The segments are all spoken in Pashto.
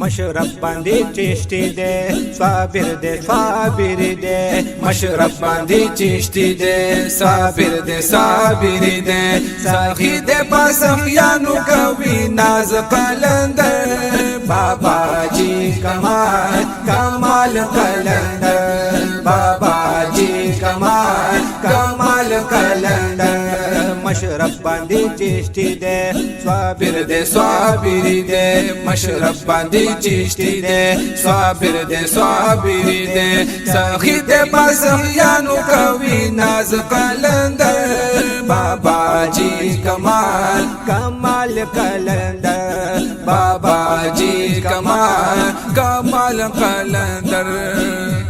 مشرب باندې چشتي دے صابر دے صابر دے مشرب باندې چشتي دے صابر دے صابر دے ساخی دے پاسم یانو کوي ناز قلندر بابا جی کمال کمال قلندر بابا جی کمال کمال قلندر مشرب باندې چشتي دے صابر دے صابر دے مشرب باندې چشتي دے صابر دے صابر دے ساخی دے پاسم یانو کوي ناز قلندر بابا جی کمال کمال قلندر بابا جی کمال کمال قلندر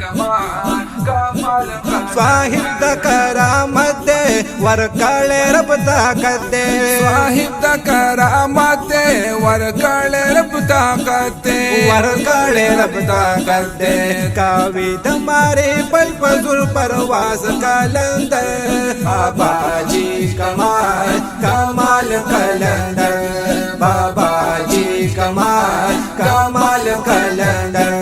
کمال کمال صاحب د کرامت دے ورکړې رب طاقت دے صاحب د کرامت دے ورکړې رب طاقت دے ورکړې رب طاقت دے کاوی تمہارے پل پزر پرواز قلندر بابا جی کمال کمال قلندر بابا جی کمال کمال قلندر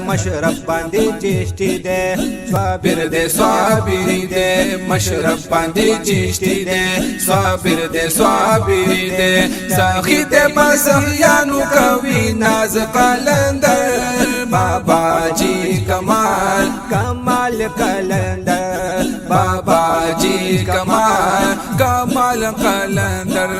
مشرب باندې چشتي دے صابر دے صابر دے مشرب باندې چشتي دے صابر دے صابر دے ساخی دے پاسم یانو کوي ناز قلندر بابا جی کمال کمال قلندر بابا جی کمال کمال قلندر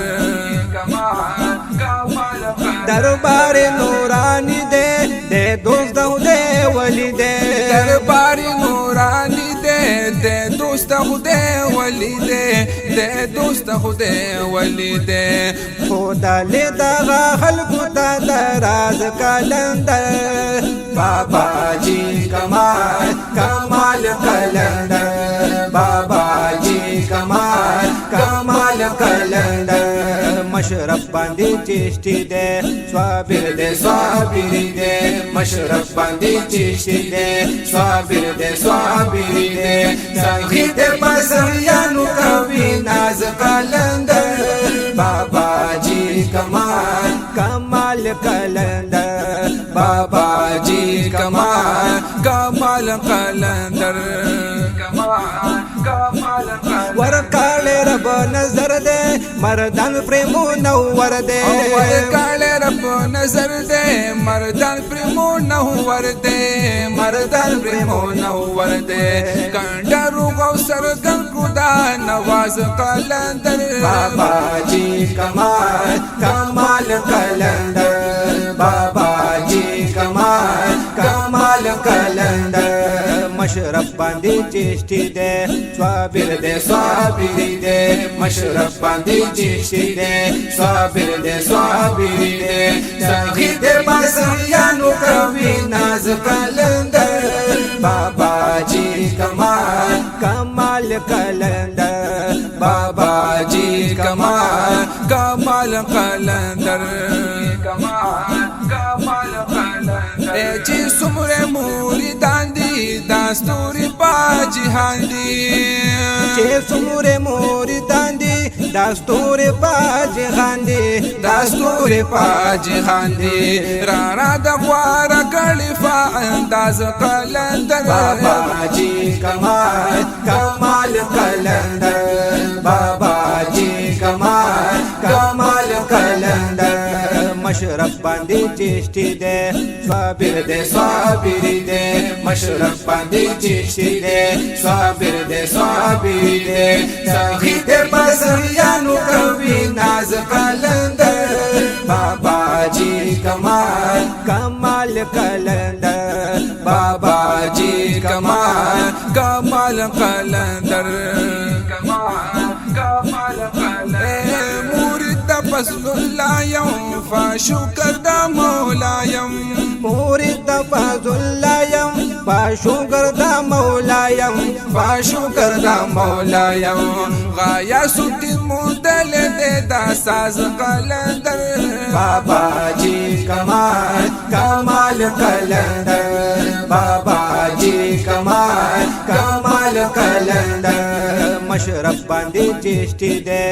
کمال کمال دربار نورانی دے دے دوست دے ولی دے دربار نورانی دے دے دوست خدے ولی دے دے دوست خدے ولی دے خدا لے دغا خلق تا دراز قلندر بابا جی کمال کمال قلندر بابا جی کمال کمال قلندر مشرب باندې چشتي دے صابر دے صابر دے مشرب باندې چشتي دے صابر دے صابر دے ساخی دے پاسم یانو کوي ناز قلندر بابا جی کمال کمال قلندر بابا جی کمال کمال قلندر کمال کمال قلندر ورکړې رب نظر دے مردان پریمو نور دے ورکړې رب نظر دے مردان پریمو نور دے مردان پریمو نور دے کندرو غو سرګن خدا نواز قلندر بابا جی کمال کمال قلندر بابا جی کمال کمال قلندر مشرب باندې چشتي دے صابر دے صابر دے مشرب باندې چشتي دے صابر دے صابر دے ساخی دے پاسم یانو کوي ناز قلندر بابا جی کمال کمال قلندر بابا جی کمال کمال قلندر کمال کمال قلندر اے جی سمره موریدان دی داستوري پاجي هاندي چې څومره موریدان دي دستور پاج غاندي دستور پاجي هاندي رانا د خوار کلیفا انداز قلندر بابا جی کمال کمال قلندر بابا جی کمال کمال قلندر مشرب باندې چشتي دے صابر دے صابر دے مشرب باندې چشتي دے صابر دے صابر دے ساخی دے پاسم یانو کوي ناز قلندر بابا جی کمال کمال قلندر بابا جی کمال کمال قلندر کمال کمال قلندر مرید فضل الله يوم فشكر دا مولایم مرید فضل یم فشکر دا مولایم فشكر دا مولایم غایا سوتی مدل دے دا ساز قلندر بابا جی کمال کمال قلندر بابا جی کمال کمال قلندر مشرف باندې چشتي دے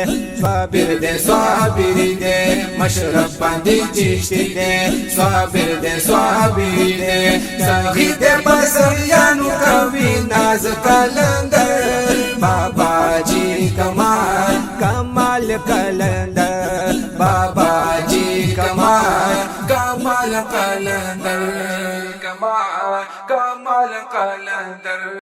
صابر دے صابری دے مشرف باندې چشتي دے صابر دے صابری دے سخی دے بسیانو کوي ناز کلندر بابا جی کمال کمال کلندر بابا جی کمال کمال قلندر کمال کمال قلندر